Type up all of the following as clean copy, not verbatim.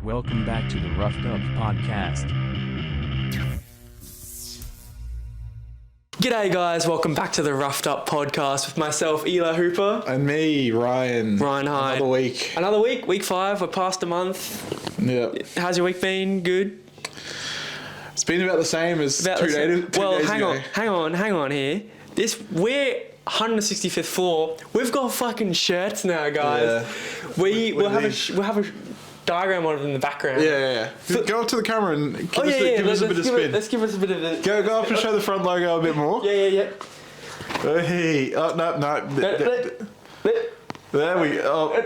Welcome back to the Roughed Up Podcast. G'day guys, welcome back to the Roughed Up Podcast with myself, Eli Hooper. And me, Ryan. Hyde. Another week. Week 5, we're past a month. Yeah. How's your week been? Good? It's been about the same as two days ago. hang on here. We're 165th floor. We've got fucking shirts now, guys. Yeah. We'll have a diagram on it in the background. Yeah. Go up to the camera and give us a bit of spin. Let's give us a bit of it. Go up and show the front logo a bit more. Yeah. Hey. Oh, no. There we go.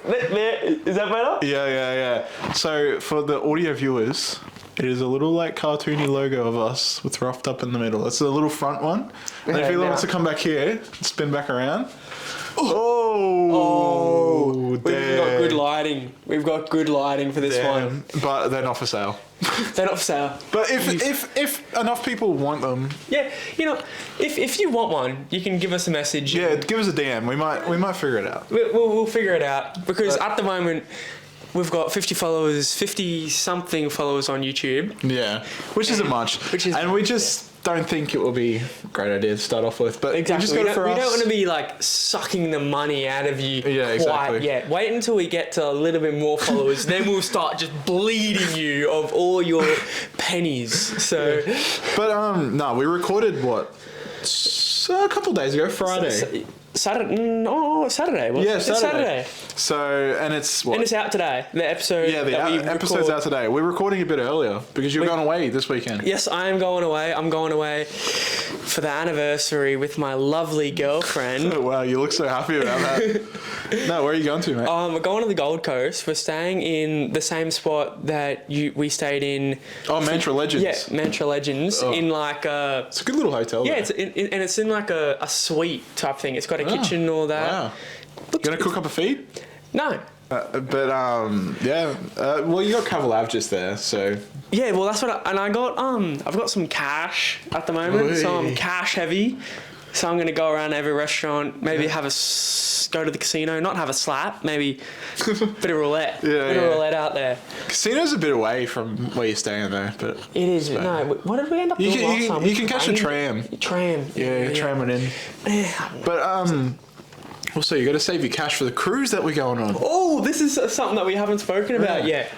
There. Is that better? Yeah. So for the audio viewers, it is a little like cartoony logo of us with Roughed Up in the middle. It's a little front one. And if you want to come back here, spin back around. Oh, we've got good lighting. We've got good lighting for this one. But they're not for sale. They're not for sale. But if enough people want them, yeah, if you want one, you can give us a message. Yeah, give us a DM. We might figure it out. We'll figure it out because at the moment we've got 50 something followers on YouTube. Yeah, which isn't much. We just don't think it will be a great idea to start off with. But exactly, we don't want to be like sucking the money out of you quite yet. Wait until we get to a little bit more followers, then we'll start just bleeding you of all your pennies. So, but no, we recorded a couple days ago, Friday. Saturday. Saturday. So, and it's what? And it's out today. The episode. Yeah, the episode's out today. We're recording a bit earlier because you're going away this weekend. Yes, I am going away. I'm going away for the anniversary with my lovely girlfriend. Oh, wow, you look so happy about that. No, where are you going to, mate? We're going to the Gold Coast. We're staying in the same spot that we stayed in. Oh, Mantra Legends. Yeah, Mantra Legends. Oh. In like a... It's a good little hotel. Yeah, there. it's in like a suite type thing. It's got a kitchen and all that. Wow. You going to cook up a feed? No. Well, you got Cavill Ave just there, so... Yeah, well, that's what I got, I've got some cash at the moment, so I'm cash heavy. So I'm going to go around every restaurant, maybe go to the casino, not have a slap, maybe bit of roulette. Roulette out there. Casino's a bit away from where you're staying though, but... It is, no, what did we end up doing last time? You can catch a tram. Yeah, tram it in. But, also, you got to save your cash for the cruise that we're going on. Oh, this is something that we haven't spoken about yet.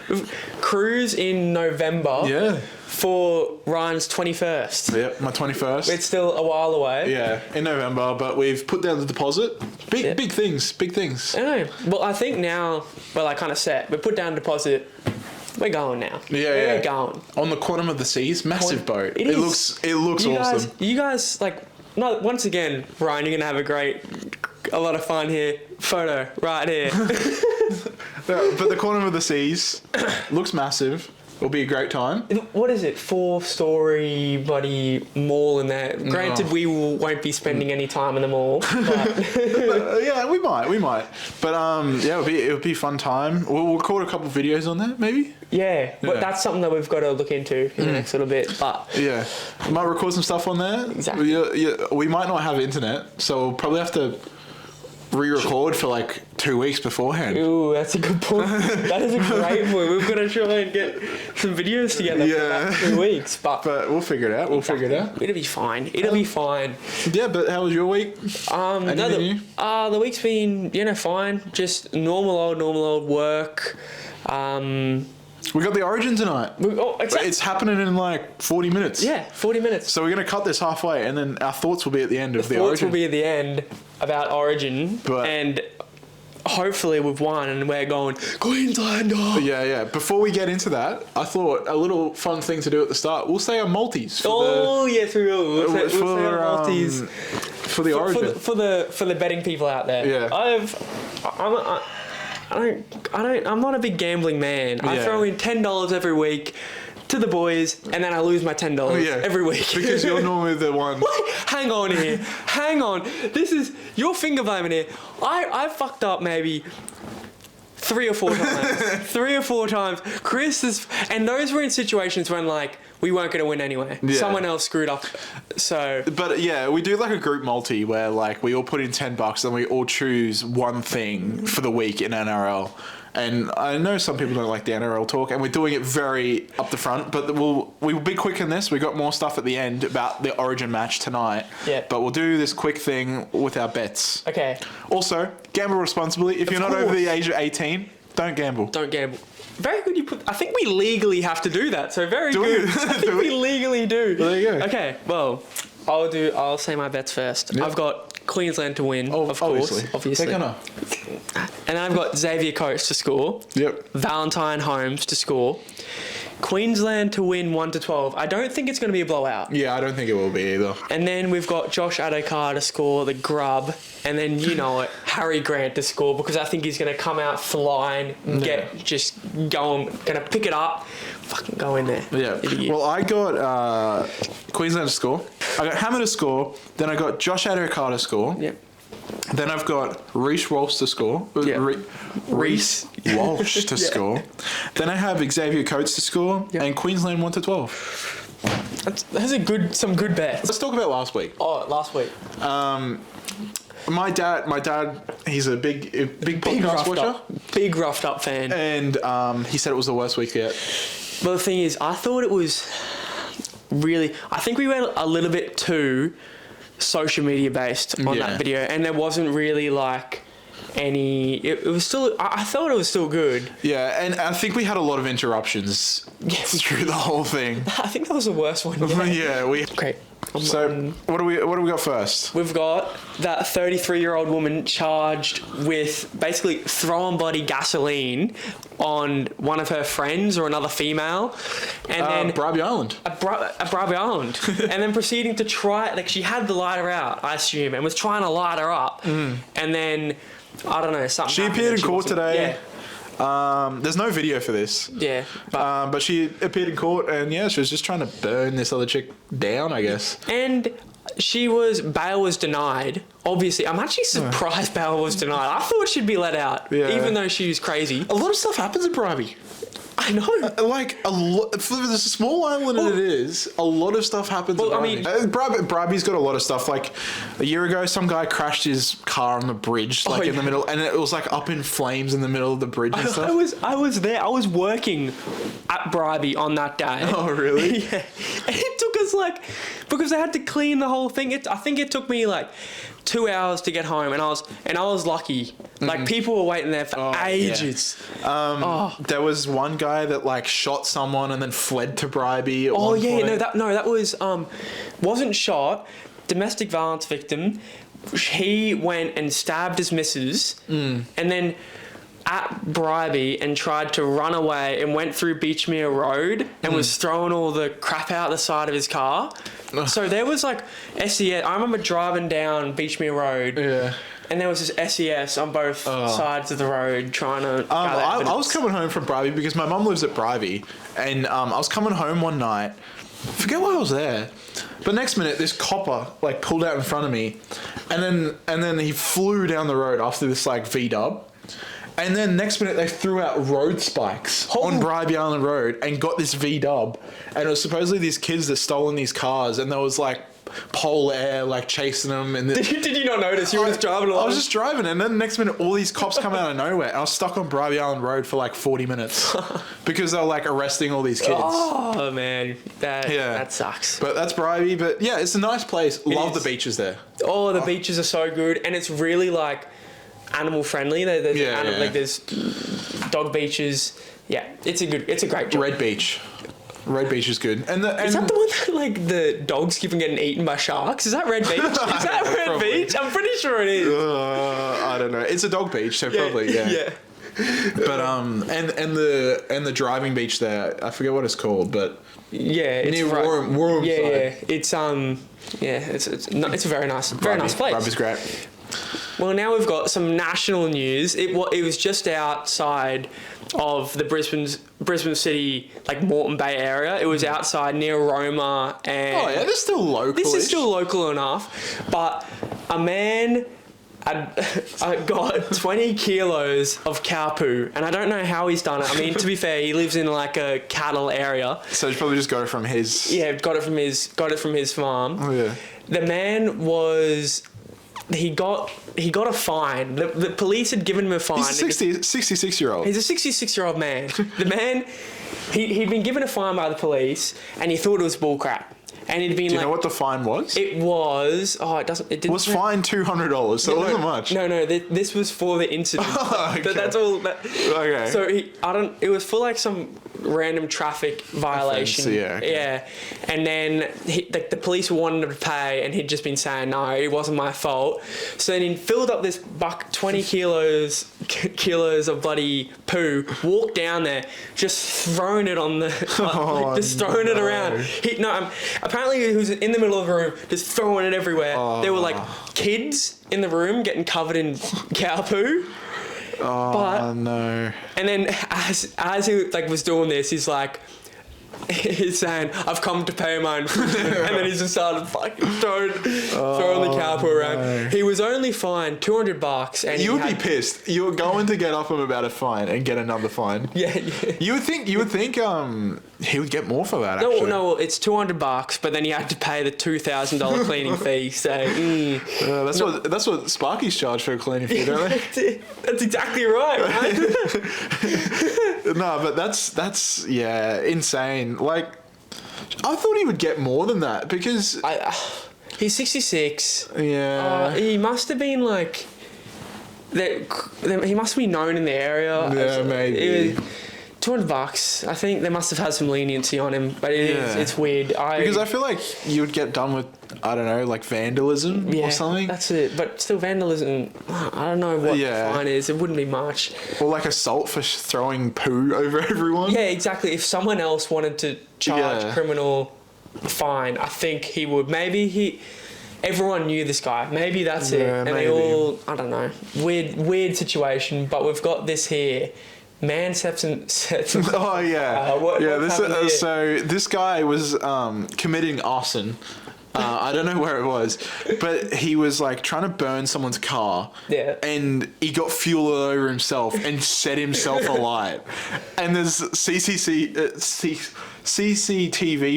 Cruise in November. Yeah. For Ryan's 21st. Yep, my 21st. It's still a while away. Yeah, in November, but we've put down the deposit. Big things. I know. Well, I think now we're like kind of set. We put down deposit. We're going now. We're going. On the Quantum of the Seas, massive boat. It looks awesome. You guys, like, no, once again, Ryan, you're going to have a lot of fun here. Photo right here. But the Quantum of the Seas looks massive. It'll be a great time. What is it? 4-story bloody mall in there. Granted, we won't be spending any time in the mall. But yeah, we might. But it'll be a fun time. We'll record a couple of videos on there, maybe. Yeah, but that's something that we've got to look into in the next little bit. But yeah, we might record some stuff on there. Exactly. We might not have internet, so we'll probably have to re-record for like 2 weeks beforehand. Ooh, that's a good point. That is a great point. We've got to try and get some videos together for about 2 weeks. But we'll figure it out. It'll be fine. Yeah, but how was your week? The week's been, fine. Just normal old work. We got the Origin tonight. It's happening in like 40 minutes. Yeah, 40 minutes. So we're going to cut this halfway and then our thoughts will be at the end of the Origin. Thoughts will be at the end about Origin. And hopefully we've won and we're going, Queenslander! Yeah. Before we get into that, I thought a little fun thing to do at the start. We'll say our multis. Yes, we will. We'll say our multis. For the Origin. For the betting people out there. Yeah. I'm not a big gambling man. I throw in $10 every week to the boys, and then I lose my $10 every week. Because you're normally the one. Hang on here. Hang on. This is your finger blaming here. I fucked up maybe 3 or 4 times. 3 or 4 times. Chris is, and those were in situations when like we weren't going to win anyway. Yeah. Someone else screwed up. So. But yeah, we do like a group multi where like we all put in $10 and we all choose one thing for the week in NRL. And I know some people don't like the NRL talk, and we're doing it very up the front, but we'll be quick in this. We got more stuff at the end about the Origin match tonight. Yeah. But we'll do this quick thing with our bets. Okay. Also, gamble responsibly. If you're not over the age of 18, don't gamble. Don't gamble. Very good. I think we legally have to do that. So very good. I think we legally do. Well, there you go. Okay. Well, I'll say my bets first. Yep. I've got Queensland to win, of obviously. course. Obviously. They're gonna. And then I've got Xavier Coates to score. Yep. Valentine Holmes to score. Queensland to win 1-12. I don't think it's going to be a blowout. Yeah, I don't think it will be either. And then we've got Josh Adokar to score the grub. And then, you know it, Harry Grant to score because I think he's going to come out flying, just going to pick it up, fucking go in there. Yeah. Well, I got Queensland to score. I got Hammer to score. Then I got Josh Adokar to score. Yep. Then I've got Reece Walsh to score. Yeah. Reece Walsh to score. Then I have Xavier Coates to score. Yeah. And Queensland 1-12. That's some good bets. Let's talk about last week. Oh, last week. My dad, he's a big podcast watcher. Big roughed up fan. And he said it was the worst week yet. But the thing is, I thought it was really... I think we went a little bit too social media based on that video. And there wasn't really like any... It was still... I thought it was still good. Yeah, and I think we had a lot of interruptions through the whole thing. I think that was the worst one. Yeah, we... Okay. So what do we got first? We've got that 33-year-old woman charged with basically throwing bloody gasoline on one of her friends or another female, and then Bribey Island. Bribey Island, and then proceeding to try, like, she had the lighter out, I assume, and was trying to light her up, and then I don't know, something. She appeared in court today. There's no video for this. Yeah. But she appeared in court, and she was just trying to burn this other chick down, I guess. And bail was denied. Obviously, I'm actually surprised bail was denied. I thought she'd be let out, even though she was crazy. A lot of stuff happens in Bribey. I know. Like, a lot, for the small island it is, a lot of stuff happens in Bribey. Bribey's got a lot of stuff. Like, a year ago, some guy crashed his car on the bridge, in the middle, and it was, like, up in flames in the middle of the bridge and stuff. I was there. I was working at Bribey on that day. Oh, really? Yeah. And it took us, because they had to clean the whole thing. I think it took me, 2 hours to get home, and I was lucky. Like, people were waiting there for ages. Yeah. There was one guy that shot someone and then fled to Bribey. That was wasn't shot. Domestic violence victim. He went and stabbed his missus, and then at Bribey and tried to run away and went through Beachmere Road and was throwing all the crap out the side of his car. So there was SES. I remember driving down Beachmere Road. Yeah. And there was this SES on both sides of the road trying to... I was coming home from Bribey because my mum lives at Bribey. And I was coming home one night. I forget why I was there. But next minute, this copper pulled out in front of me. And then he flew down the road after this V-dub. And then next minute, they threw out road spikes on Bribey Island Road and got this V-dub. And it was supposedly these kids that stolen these cars. And there was Pole Air chasing them. And did you not notice? You were just driving along? I was just driving. And then next minute, all these cops come out of nowhere. And I was stuck on Bribey Island Road for 40 minutes. Because they were arresting all these kids. Oh, man. That sucks. But that's Bribey. But yeah, it's a nice place. Love the beaches there. Oh, the beaches are so good. And it's really animal friendly. There's dog beaches. Yeah, it's a great job. Red Beach is good. And is that the one that the dogs keep on getting eaten by sharks? Is that Red Beach? Is that Red Beach? I'm pretty sure it is. I don't know. It's a dog beach, so probably yeah. But and the driving beach there, I forget what it's called, but it's near Warren side. It's a very nice place. Bribey's great. Well, now we've got some national news. It was just outside of the Brisbane City, Moreton Bay area. It was outside near Roma and... Oh, yeah, this is still local. This is still local enough. But a man I got 20 kilos of cow poo, and I don't know how he's done it. I mean, to be fair, he lives in like a cattle area. So he's probably just got it from his. Yeah, got it from his farm. Oh yeah. The man was. He got a fine. The police had given him a fine. He's a 66-year-old. He's a 66-year-old man. The man, he'd been given a fine by the police, and he thought it was bullcrap. And he'd been Do you know what the fine was? It was. Oh, it doesn't. It didn't. Was fine $200, so it wasn't much. No. This was for the incident. Oh, okay. That's all. Okay. So it was for like some random traffic violation. Offense, yeah. Okay. Yeah. And then the police wanted him to pay, and he'd just been saying no, it wasn't my fault. So then he filled up this 20 kilos of bloody poo, walked down there, just thrown it on the, throwing it around. Apparently he was in the middle of the room, just throwing it everywhere. There were like kids in the room getting covered in cow poo. Oh no! And then as he was doing this, he's saying, "I've come to pay my infringement," and then he just started fucking throwing the cow poo around. No. He was only fined $200, and you would be pissed. You were going to get up him about a fine and get another fine. Yeah. You would think he would get more for that. Actually. No, it's $200, but then you had to pay the $2,000 cleaning fee. So that's what Sparky's charge for a cleaning fee, don't they? That's exactly right, man. No, but that's insane. Like, I thought he would get more than that because he's 66. Yeah. He must have been like he must be known in the area. Yeah, maybe. $200. I think they must have had some leniency on him, but it's weird. Because I feel like you would get done with, I don't know, like vandalism or something. That's it. But still, vandalism, I don't know what the fine is. It wouldn't be much. Or like assault for throwing poo over everyone. Yeah, exactly. If someone else wanted to charge criminal fine, I think he would. Maybe everyone knew this guy. Maybe that's it. And they all, I don't know, weird situation. But we've got this here. Man sets Oh yeah. So this guy was committing arson. I don't know where it was, but he was like trying to burn someone's car. Yeah. And he got fuel all over himself and set himself alight. And there's CCTV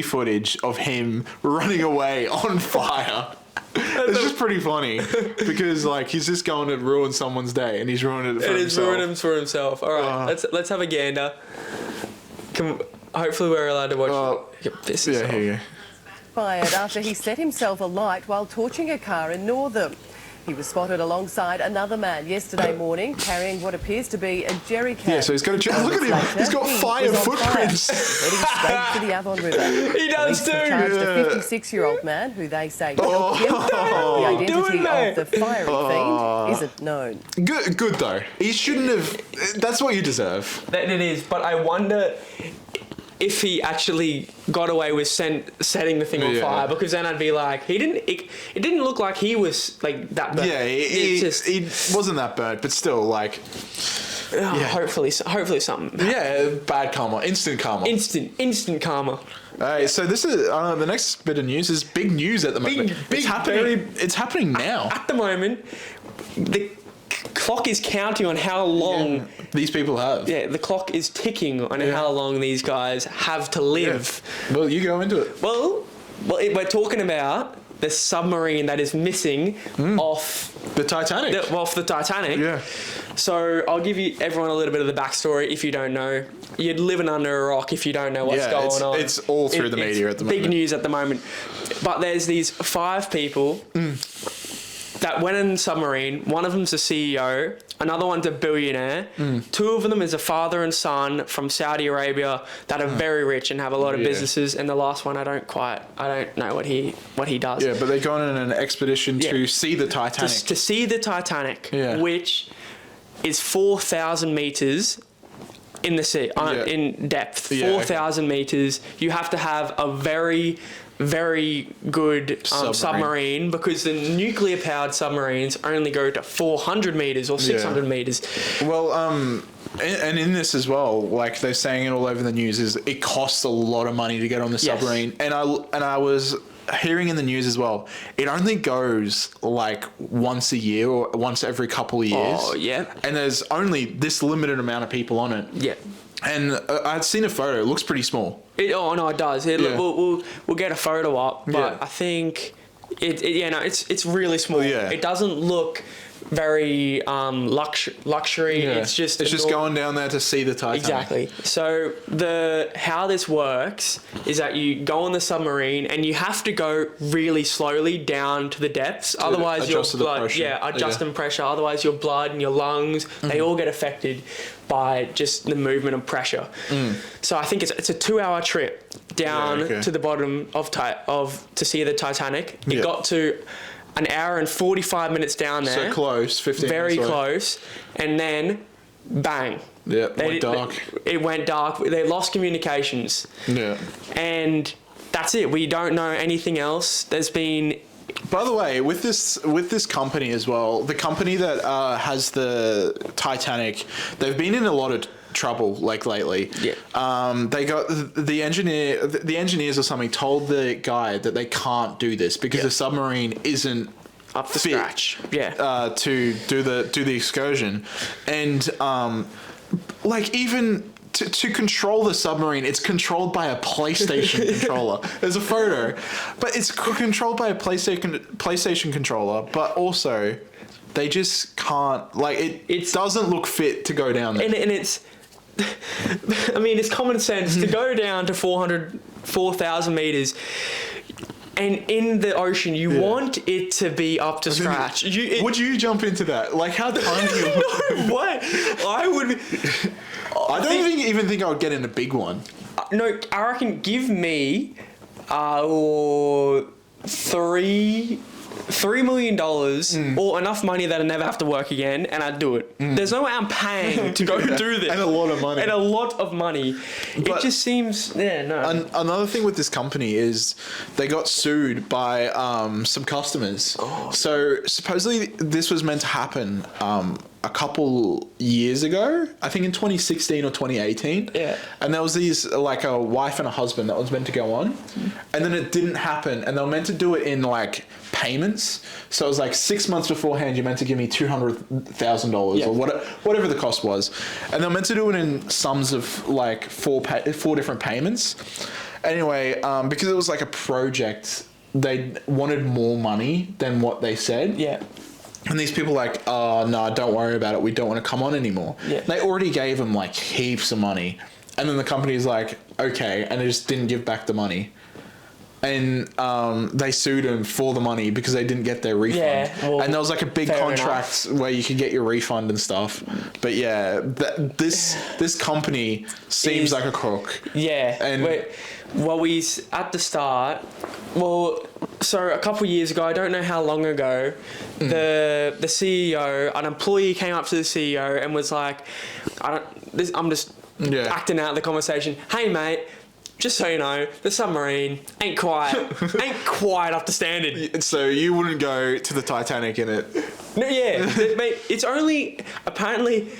footage of him running away on fire. It's just pretty funny because like he's just going to ruin someone's day and he's ruined it for himself. And he's ruined him for himself. All right, let's have a gander. Hopefully we're allowed to watch. This is here you go. Fired after he set himself alight while torching a car in Northam. He was spotted alongside another man yesterday morning carrying what appears to be a jerry can. Yeah, so he's got look at him. He's got fire footprints. Heading straight to the Avon River. He does too. Charged a 56-year-old man who they say killed him. The identity of the fiery fiend isn't known. Good though. He shouldn't have. That's what you deserve. That it is, but I wonder if he actually got away with setting the thing on fire, because then I'd be like, it didn't look like he was like that burnt. Yeah, he wasn't that burnt, but still like. Hopefully something. Yeah, bad karma, instant karma. Instant karma. Alright, so this is the next bit of news is big news at the moment. It's happening now. At the moment, the clock is counting on how long these people have. Yeah, the clock is ticking on how long these guys have to live. Yeah. Well, you go into it. Well, we're talking about the submarine that is missing off the Titanic. Off the Titanic. Yeah. So I'll give everyone a little bit of the backstory if you don't know. You're living under a rock if you don't know what's going on. It's all through the media at the moment. Big news at the moment. But there's these 5 people that went in the submarine. One of them's a CEO. Another one's a billionaire. 2 of them is a father and son from Saudi Arabia that are very rich and have a lot of businesses. And the last one, I don't know what he does. Yeah, but they're going on an expedition to see the Titanic. To see the Titanic, which is 4,000 meters in the sea, in depth. 4,000 meters. You have to have a very, very good submarine, because the nuclear powered submarines only go to 400 meters or 600 meters. Well, and in this as well, like they're saying it all over the news, is it costs a lot of money to get on the submarine. And I was hearing in the news as well, it only goes like once a year or once every couple of years. Oh, yeah. And there's only this limited amount of people on it. Yeah. And I'd seen a photo. It looks pretty small. Oh no, it does. Yeah. We'll get a photo up, but Yeah. I think it's really small. Yeah. It doesn't look very luxury. Yeah. It's just going down there to see the Titanic. Exactly. So how this works is that you go on the submarine and you have to go really slowly down to the depths. Otherwise, your adjust to the blood, pressure. adjusting pressure. Otherwise, your blood and your lungs they all get affected by just the movement and pressure. So I think it's a 2-hour trip down to the bottom to see the Titanic. It got to an hour and 45 minutes down there. So close, 15 Very minutes away. close. And then, bang. Yeah, went dark. It went dark. They lost communications. Yeah. And that's it. We don't know anything else. There's been... By the way, with this company as well, the company that has the Titanic, they've been in a lot of trouble like lately. Yeah. They got the engineers or something told the guy that they can't do this because the submarine isn't Up to fit, scratch. Yeah. to do the excursion, and even. To control the submarine, it's controlled by a PlayStation controller. There's a photo, but it's controlled by a PlayStation controller. But also, they just can't. It doesn't look fit to go down there. And it's... I mean, it's common sense to go down to 4,000 meters. And in the ocean, you want it to be up to scratch. Would you jump into that? Like, how tiny? No, what? I would... I don't even think I would get in a big one. No, I reckon give me $3 million or enough money that I never have to work again, and I'd do it. There's no way I'm paying to go do this. And a lot of money. It just seems... Yeah, no. Another thing with this company is they got sued by some customers. Oh. So supposedly this was meant to happen a couple years ago, I think in 2016 or 2018. Yeah. And there was these, like a wife and a husband that was meant to go on. And then it didn't happen. And they were meant to do it in like payments. So it was like 6 months beforehand, you're meant to give me $200,000 or whatever the cost was. And they were meant to do it in sums of like four different payments. Anyway, because it was like a project, they wanted more money than what they said. Yeah. And these people were like, oh, no, don't worry about it. We don't want to come on anymore. Yeah. They already gave them like heaps of money. And then the company's like, okay. And they just didn't give back the money. And they sued them for the money because they didn't get their refund. Yeah, well, and there was like a big contract where you could get your refund and stuff. But yeah, this company seems like a crook. Yeah. And at the start, so a couple of years ago, I don't know how long ago, the CEO, an employee came up to the CEO and was like, I'm just acting out the conversation. Hey mate, just so you know, the submarine ain't quite up to standard. So you wouldn't go to the Titanic in it? No, yeah, mate. It's only apparently.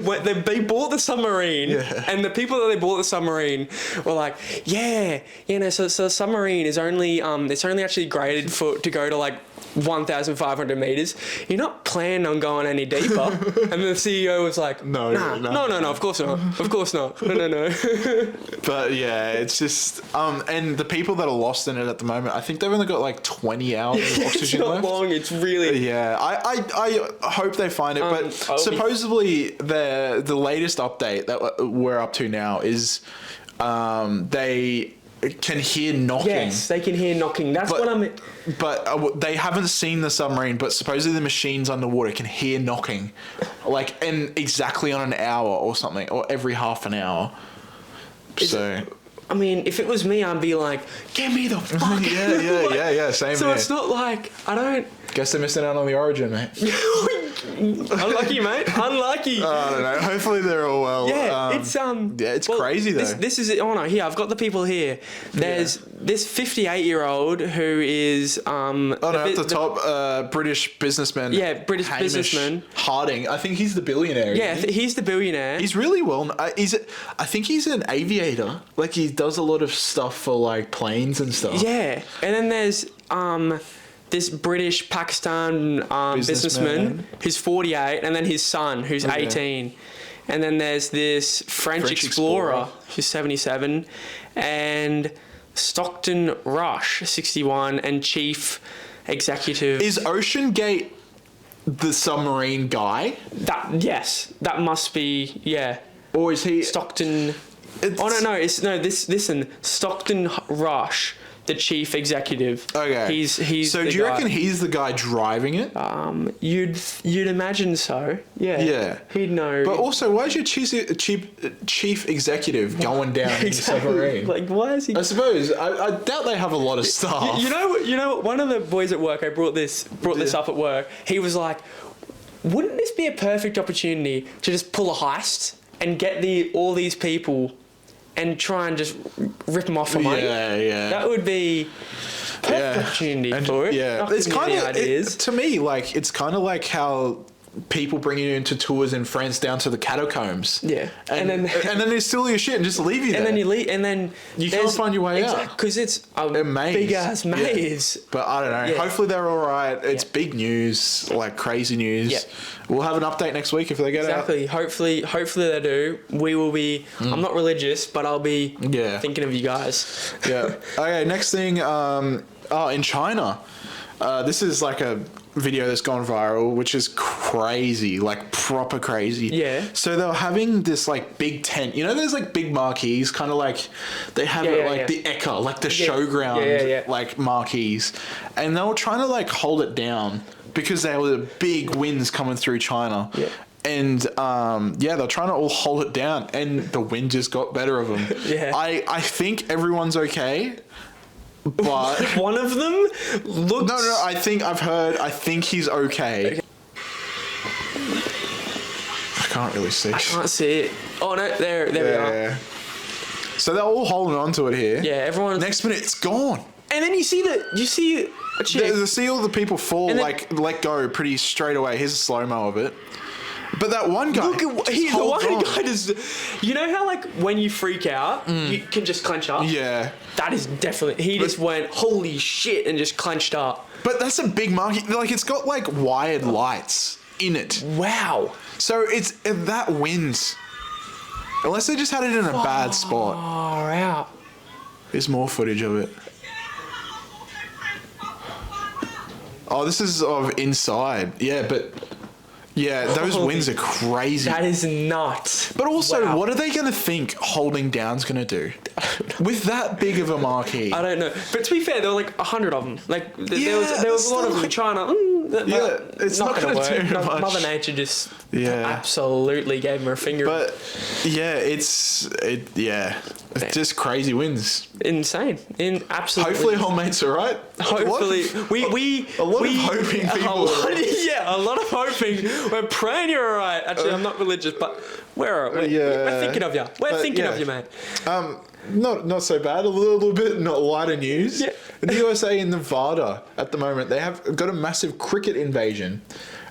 When they bought the submarine, and the people that they bought the submarine were like, so the submarine is only it's only actually graded to go to like 1,500 meters. You're not planning on going any deeper. And the CEO was like, no, of course not, no. But yeah, it's just and the people that are lost in it at the moment, I think they've only got like 20 hours of oxygen left. It's not long. It's really I hope they find it, but supposedly the latest update that we're up to now is they can hear knocking. Yes, they can hear knocking. That's what I mean. But they haven't seen the submarine, but supposedly the machines underwater can hear knocking, like exactly on an hour or something, or every half an hour. I mean, if it was me, I'd be like, get me the fuck yeah, same So here. it's not like, I don't... Guess they're missing out on the origin, mate. Unlucky, mate. Unlucky. I don't know. Hopefully they're all well. Yeah, it's crazy though. This is it. Oh no, here I've got the people here. There's this 58-year-old who is at the top, British businessman. Yeah, British Hamish businessman. Harding. I think he's the billionaire. Yeah, he's the billionaire. He's really well. I think he's an aviator. Like he does a lot of stuff for like planes and stuff. Yeah, and then there's this British Pakistan businessman who's 48, and then his son who's 18. And then there's this French explorer who's 77, and Stockton Rush 61, and chief executive. Is Ocean Gate the submarine guy? That must be, yeah. Or is he Stockton? Listen, Stockton Rush, the chief executive. Okay. He's. So do you reckon he's the guy driving it? You'd imagine so. Yeah. Yeah. He'd know. But also, why is your chief executive going down in the submarine? Like, why is he? I suppose I doubt they have a lot of staff. You know, one of the boys at work, I brought this up at work. He was like, "Wouldn't this be a perfect opportunity to just pull a heist and get all these people and try and just rip them off for money?" Yeah. That would be perfect opportunity for it. Yeah, it's kind of to me like it's kind of like how people bring you into tours in France down to the catacombs. Yeah, and then they steal your shit and just leave you there. And then you leave, and then you can't find your way out because it's a big ass maze. Yeah. But I don't know. Yeah. Hopefully they're all right. It's big news, like crazy news. Yeah. We'll have an update next week if they get out. Exactly. Hopefully they do. We will be. I'm not religious, but I'll be thinking of you guys. Yeah. Okay. Next thing. In China, this is like a video that's gone viral, which is crazy, like proper crazy. Yeah. So they were having this like big tent. You know, there's like big marquees, kind of like they have the Eka, like the showground, like marquees, and they were trying to like hold it down because there were big winds coming through China. Yeah. And they're trying to all hold it down, and the wind just got better of them. Yeah. I think everyone's okay. But one of them looks. No. I think he's okay. I can't really see. I can't see it. Oh no, there we are. So they're all holding on to it here. Yeah, everyone. Next minute, it's gone. And then you see a chick. You see all the people fall, like let go pretty straight away. Here's a slow mo of it. But that one guy, guy does. You know how like when you freak out, you can just clench up. Yeah, that is definitely. He just went holy shit and just clenched up. But that's a big market. Like it's got like wired lights in it. Wow. So that wins. Unless they just had it in a bad spot. Oh, out. There's more footage of it. Oh, this is of inside. Yeah, but. Yeah, those winds are crazy. That is nuts. But also, what are they going to think holding down's going to do? With that big of a marquee. I don't know. But to be fair, there were like 100 of them. Like, there was a lot of them in China. It's not going to do much. Mother Nature just absolutely gave them her finger. But, it's just crazy winds. Insane. Absolutely. Hopefully, whole mate's all right. Hopefully. A lot of hoping people. A lot of hoping. We're praying you're all right. Actually, I'm not religious, but we're thinking of you. We're thinking of you, mate. Not so bad. A little bit not lighter news. Yeah. In the USA and Nevada at the moment, they have got a massive cricket invasion.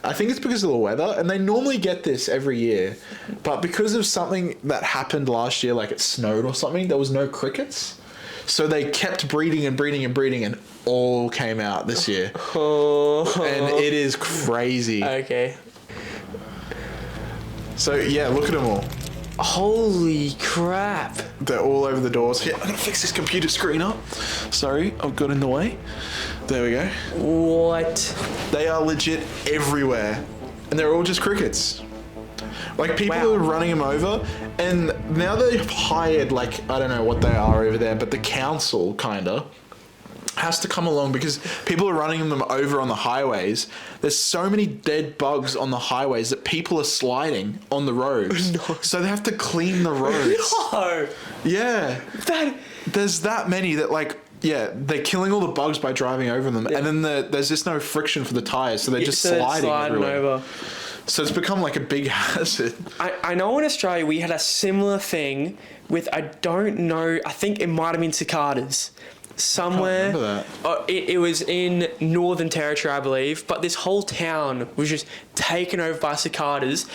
I think it's because of the weather, and they normally get this every year. But because of something that happened last year, like it snowed or something, there was no crickets. So they kept breeding and all came out this year. And it is crazy. Okay. So, look at them all. Holy crap. They're all over the doors. Here, I'm going to fix this computer screen up. Sorry, I've got in the way. There we go. What? They are legit everywhere. And they're all just crickets. Like, people are running them over. And now they've hired, like, I don't know what they are over there, but the council, kind of, has to come along because people are running them over on the highways. There's so many dead bugs on the highways that people are sliding on the roads. No. So they have to clean the roads. No. Yeah. There's that many that like Yeah, they're killing all the bugs by driving over them, and then there's just no friction for the tires, so they're just sliding everywhere. over. So it's become like a big hazard. I know in Australia we had a similar thing with, I don't know, I think it might have been cicadas. Somewhere. I can't remember that. It was in Northern Territory, I believe, but this whole town was just taken over by cicadas.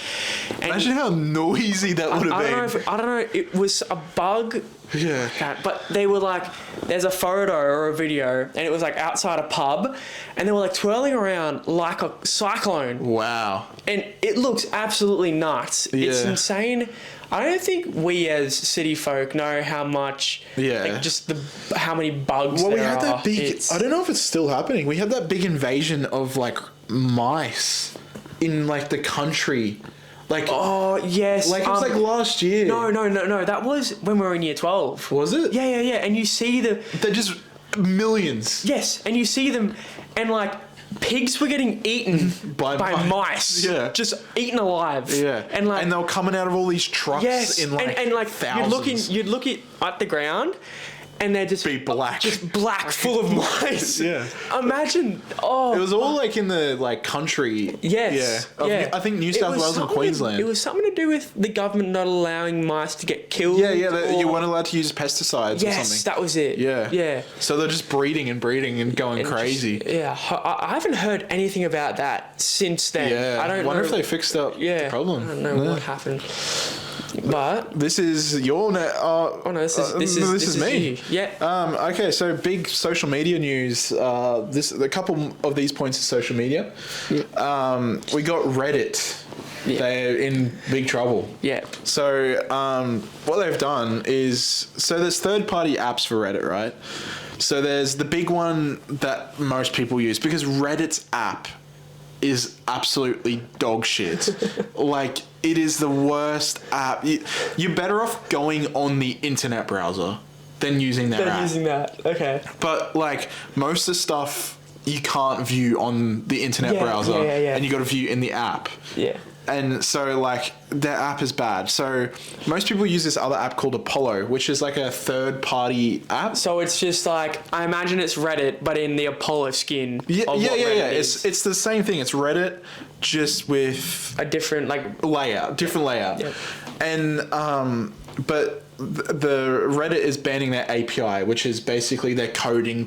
And Imagine how noisy that would have been. I don't know, it was a bug. Yeah. But they were like, there's a photo or a video, and it was like outside a pub, and they were like twirling around like a cyclone. Wow. And it looks absolutely nuts. It's Yeah. insane. I don't think we as city folk know how much, like just how many bugs Well, there we had are. that big. I don't know if it's still happening. We had that big invasion of like mice in like the country. Like, oh yes, like it was like last year. No. That was when we were in year 12. Was it? Yeah. And you see They're just millions. yes, and you see them, and like pigs were getting eaten By mice. Yeah. Just eaten alive. Yeah. And like, and they were coming out of all these trucks yes, in like and like thousands. you'd look at the ground, and they're just Be black. just black, full of mice. Yeah. Imagine. It was all like in the like country. Yes. Yeah. I think New South Wales and Queensland. It was something to do with the government not allowing mice to get killed. Yeah. You weren't allowed to use pesticides or something. Yes, that was it. Yeah. So they're just breeding and going And crazy. I haven't heard anything about that since then. Yeah. I don't wonder know. if they fixed up the problem. I don't know what happened. But this is your this is me. you. Yeah. Okay, so big social media news. A couple of these points of social media. Yeah. We got Reddit. Yeah. They're in big trouble. Yeah. So what they've done is, there's third-party apps for Reddit, right? So there's the big one that most people use, because Reddit's app is absolutely dog shit. Like, it is the worst app. You're better off going on the internet browser than using their app. Using that. Okay. But like most of the stuff you can't view on the internet browser, and you got to view in the app. Yeah. And so like their app is bad. So most people use this other app called Apollo, which is like a third-party app. So it's just like, I imagine it's Reddit, but in the Apollo skin. Yeah. It's the same thing. It's Reddit, just with a different different layout. Yep. And but the Reddit is banning their API, which is basically their coding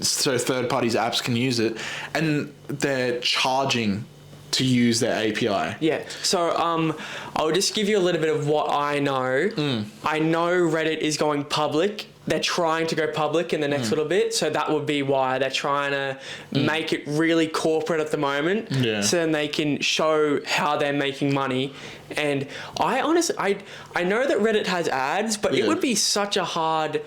so third parties apps can use it, and they're charging to use their API. Yeah. So I'll just give you a little bit of what I know. I know Reddit is going public. They're trying to go public in the next little bit, so that would be why they're trying to make it really corporate at the moment. Yeah. So then they can show how they're making money. And I honestly, I know that Reddit has ads, but it would be such a hard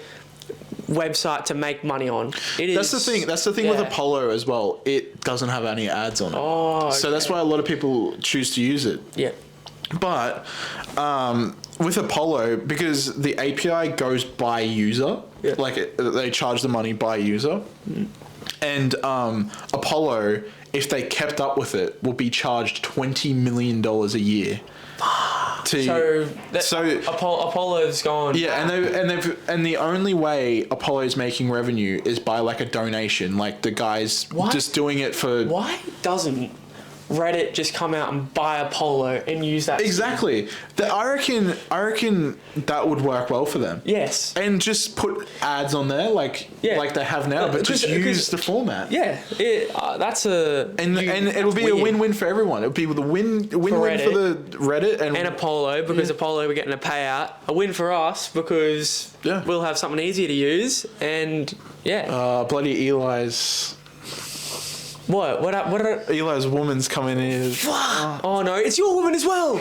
website to make money on. It is. That's the thing with Apollo as well. It doesn't have any ads on it. Oh, okay. So that's why a lot of people choose to use it. Yeah. But with Apollo, because the API goes by user, they charge the money by user, and Apollo, if they kept up with it, will be charged $20 million a year. Apollo's gone. Yeah, and the only way Apollo's making revenue is by like a donation, like the guys just doing it for. Why doesn't Reddit just come out and buy Apollo and use that? Exactly. I reckon that would work well for them. Yes. And just put ads on there like they have now, but just use the format. Yeah. That's a... And it'll be a win-win for everyone. It'll be the win-win for the Reddit and Apollo, because Apollo we're getting a payout. A win for us because we'll have something easier to use, and bloody Eli's... What? Eli's woman's coming in. Oh no, it's your woman as well.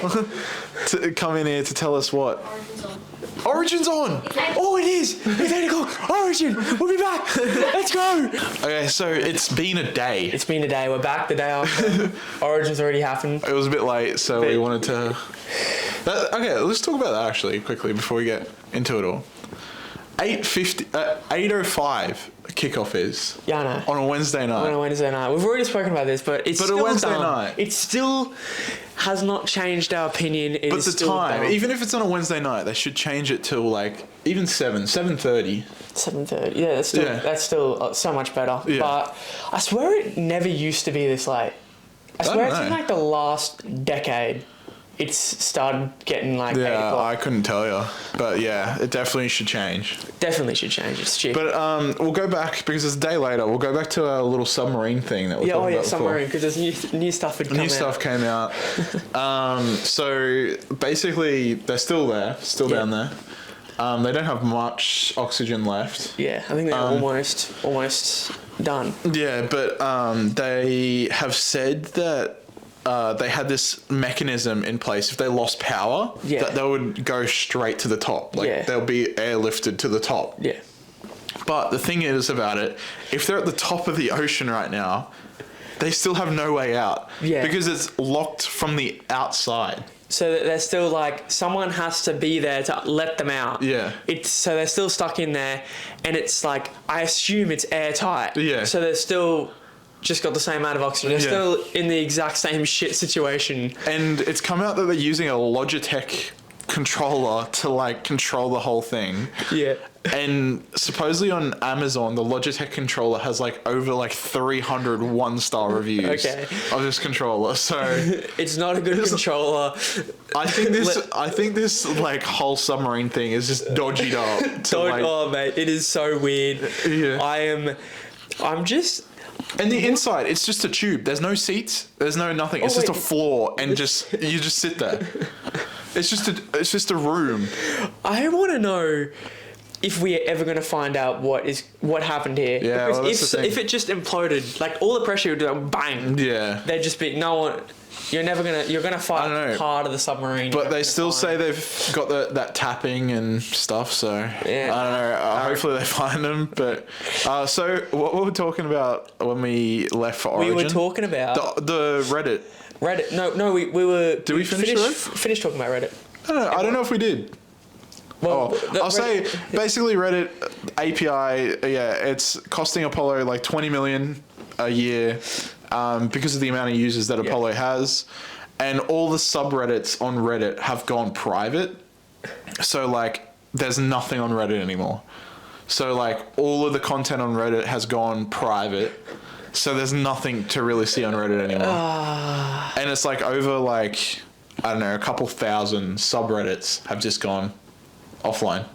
To come in here to tell us what. Origin's on. Oh, it is. It's 8 o'clock. Origin. We'll be back. Let's go. Okay, so it's been a day. It's been a day. We're back the day after. Origin's already happened. It was a bit late, so we wanted to. Okay, let's talk about that actually quickly before we get into it all. 8:50, 8:05 kickoff is. Yeah, I know. On a Wednesday night. On a Wednesday night. We've already spoken about this, but it's But still a Wednesday dumb. night. It still has not changed our opinion. It But is the still time, dumb. even if it's on a Wednesday night, they should change it till like even 7:30. 7:30. Yeah, that's still so much better. Yeah. But I swear it never used to be this late. I don't swear it's in know. like the last decade. It's started getting like 8 Yeah, o'clock. I couldn't tell you, but yeah, it definitely should change. Definitely should change. It's stupid. But we'll go back because it's a day later. We'll go back to our little submarine thing that we're talking about before. submarine, because there's new stuff had come out. New stuff came out. So basically, they're still there, down there. They don't have much oxygen left. Yeah, I think they're almost done. Yeah, but they have said that they had this mechanism in place. If they lost power, Yeah. that they would go straight to the top. Like Yeah. they'll be airlifted to the top. Yeah. But the thing is about it, if they're at the top of the ocean right now, they still have no way out. Yeah. Because it's locked from the outside. So that they're still like, someone has to be there to let them out. Yeah. So they're still stuck in there, and it's like, I assume it's airtight. Yeah. So they're still just got the same amount of oxygen. They're Yeah. still in the exact same shit situation. And it's come out that they're using a Logitech controller to like control the whole thing. Yeah. And supposedly on Amazon, the Logitech controller has like over like 300 one-star reviews Okay. of this controller. So It's not a good controller. I think this like whole submarine thing is just dodged up. Oh mate, it is so weird. Yeah. I'm just. And the inside, it's just a tube. There's no seats. There's no nothing. It's just a floor, and you just sit there. It's just a room. I want to know if we're ever going to find out what happened here. Yeah, because well, that's the thing. if it just imploded, like all the pressure would do, like, bang. Yeah. There'd just be no one. You're gonna fight I don't know. part of the submarine. But they still say they've got that tapping and stuff. So Yeah. I don't know. Hopefully they find them. But so what were we talking about when we left for Origin? we were talking about the Reddit. Reddit. No, we were. Did we finish Reddit? Finished talking about Reddit. I don't know if we did. Well, I'll say basically Reddit API. Yeah, it's costing Apollo like 20 million a year because of the amount of users that Apollo has, and all the subreddits on Reddit have gone private. So like, there's nothing on Reddit anymore. So like, all of the content on Reddit has gone private. So there's nothing to really see on Reddit anymore. And it's like over like, I don't know, a couple thousand subreddits have just gone offline.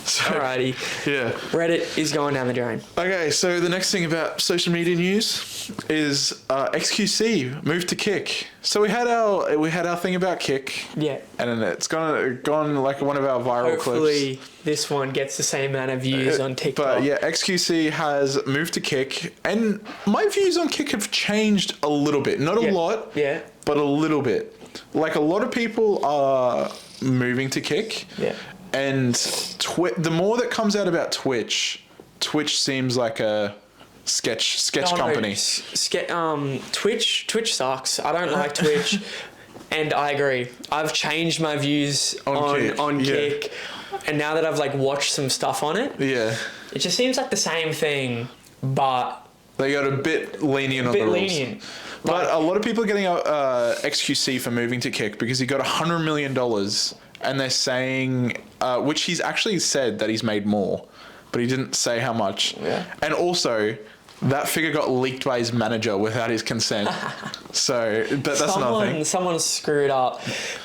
So, Alrighty. yeah. Reddit is going down the drain. Okay, so the next thing about social media news is XQC moved to Kick. So we had our thing about Kick. Yeah. And then it's gone like one of our viral Hopefully clips. this one gets the same amount of views on TikTok. But yeah, XQC has moved to Kick, and my views on Kick have changed a little bit. Not a lot, Yeah. but a little bit. Like a lot of people are moving to Kick. Yeah. And the more that comes out about Twitch seems like a sketch company. Twitch sucks. I don't like Twitch. And I agree. I've changed my views on Kick. And now that I've like watched some stuff on it, Yeah. it just seems like the same thing, but They got a bit lenient on the rules. lenient. But a lot of people are getting XQC for moving to Kick because he got $100 million, and they're saying, which he's actually said that he's made more, but he didn't say how much. Yeah. And also, that figure got leaked by his manager without his consent. So, but that's another thing. Someone screwed up,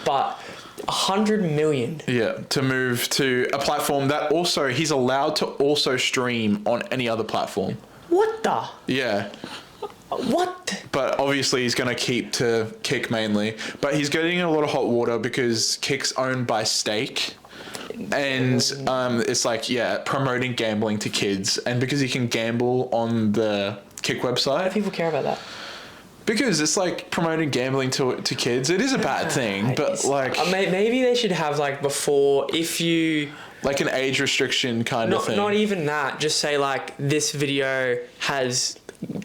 but 100 million. Yeah, to move to a platform that also he's allowed to also stream on any other platform. What the? Yeah. What? But obviously he's going to keep to Kick mainly. But he's getting a lot of hot water because Kick's owned by Stake. And it's like, promoting gambling to kids. And because he can gamble on the Kick Why website. do people care about that? Because it's like promoting gambling to kids. It is a bad thing, but like... maybe they should have like before, if you... Like an age restriction kind of thing. Not even that. Just say like, this video has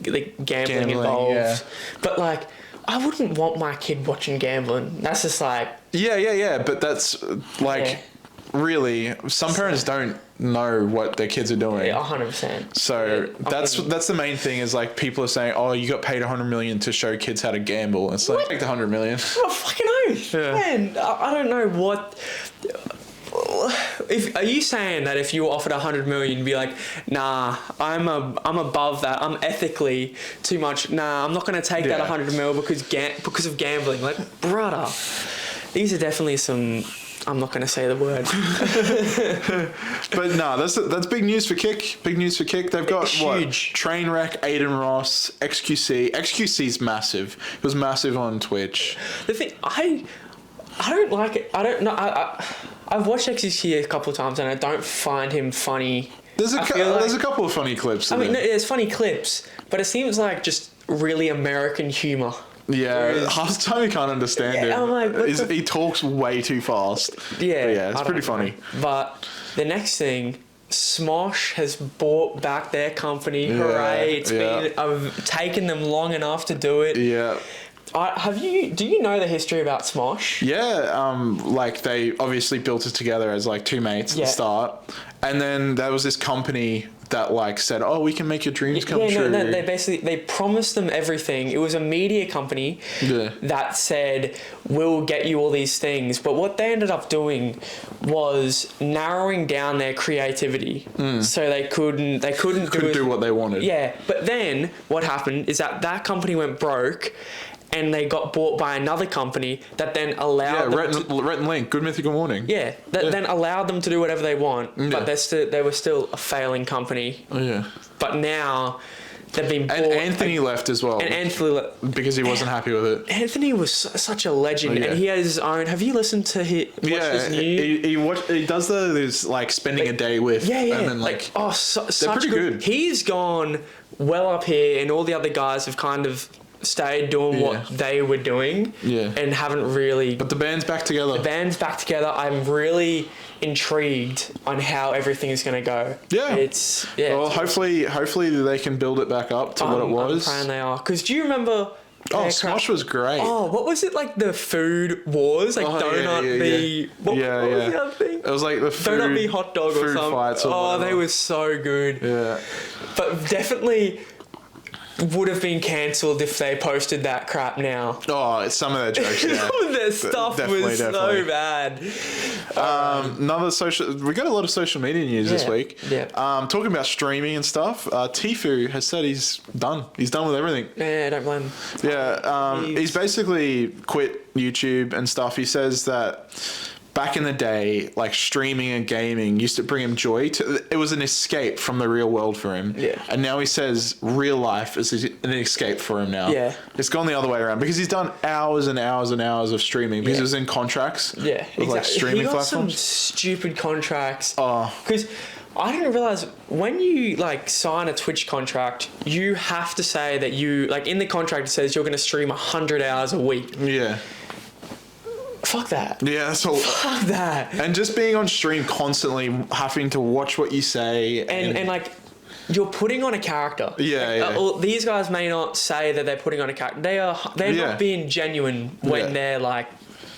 like gambling involved. Yeah. But like, I wouldn't want my kid watching gambling. That's just like... Yeah. But that's like... Yeah. really, some parents don't know what their kids are doing. Yeah, 100%. So Yeah, that's the main thing is like people are saying, oh, you got paid 100 million to show kids how to gamble. It's like, take the 100 million. Oh, fucking oath. Yeah. Man, I don't know what... Are you saying that if you were offered 100 million, you'd be like, nah, I'm above that. I'm ethically too much. Nah, I'm not going to take that 100 mil because of gambling. Like, brother, these are definitely some... I'm not going to say the word. But no, that's big news for Kick. Big news for Kick. They've got Huge. Trainwreck, Aiden Ross, XQC. XQC's massive. It was massive on Twitch. The thing, I don't like it. I don't know. I've watched XQC a couple of times and I don't find him funny. There's a couple of funny clips. I mean, no, there's funny clips, but it seems like just really American humor. Yeah, half the time you can't understand him. I'm like, He talks way too fast. Yeah, But yeah, it's pretty funny. But the next thing, Smosh has bought back their company. Yeah, Hooray! It's been taken them long enough to do it. Yeah. Do you know the history about Smosh? Yeah, like they obviously built it together as like two mates at the start, and then there was this company that like said, "Oh, we can make your dreams come true." No, they promised them everything. It was a media company that said, "We'll get you all these things," but what they ended up doing was narrowing down their creativity, so they couldn't do what they wanted. Yeah, but then what happened is that company went broke. And they got bought by another company that then allowed them Rhett and Link, Good Mythical Morning. Yeah, then allowed them to do whatever they want, but they were still a failing company. Oh yeah. But now they've been bought. And Anthony left as well. And Anthony because he wasn't happy with it. Anthony was such a legend, and he has his own. Have you listened to his? His new? He does this like spending a day with. Yeah. And then they're such pretty good. He's gone well up here, and all the other guys have kind of stayed doing what they were doing and haven't really... But the band's back together. I'm really intrigued on how everything is going to go. Yeah. Well, hopefully they can build it back up to what it was. I'm praying they are. Because do you remember... Smosh was great. Oh, what was it like the food wars? Like donut be... What was the other thing? It was like the food... Donut be hot dog or something. Fights or whatever. They were so good. Yeah. But definitely... would have been cancelled if they posted that crap now. Oh, some of their jokes, yeah. Some of their stuff was so bad. We got a lot of social media news this week. Yeah. Talking about streaming and stuff, Tfue has said he's done. He's done with everything. Yeah, don't blame him. Yeah, he's basically quit YouTube and stuff. He says that back in the day, like streaming and gaming used to bring him joy. It was an escape from the real world for him. Yeah. And now he says real life is an escape for him now. Yeah. It's gone the other way around because he's done hours and hours and hours of streaming because it was in contracts. Yeah, exactly. Like streaming he got platforms. some stupid contracts. Oh. Because I didn't realize when you like sign a Twitch contract, you have to say that you like in the contract it says you're going to stream 100 hours a week. Yeah. Fuck that. Yeah, that's all. Fuck that. And just being on stream constantly, having to watch what you say. And like, you're putting on a character. Yeah, these guys may not say that they're putting on a character. They're not being genuine when they're like